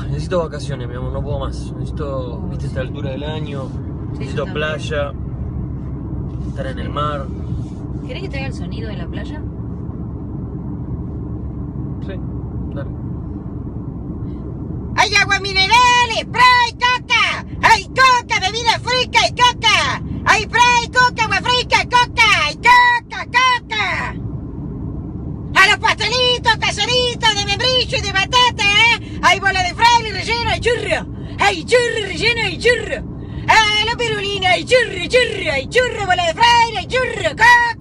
Necesito vacaciones, mi amor, no puedo más. Necesito, viste, esta altura del año. Necesito playa, estar en el mar. ¿Querés que te haga el sonido de la playa? Sí, dale. ¡Hay agua mineral, spray, coca! ¡Hay coca, bebida fresca y coca! ¡Hay spray, coca, agua fresca, coca! ¡Y coca, coca! ¡A los pastelitos caseritos de membrillo y de batata, ¡hay bola de fraile relleno, hay churro! ¡Hay churro relleno, hay churro! ¡A los pirulinos, hay churro, churro! ¡Hay churro, bola de fraile, hay churro, coca!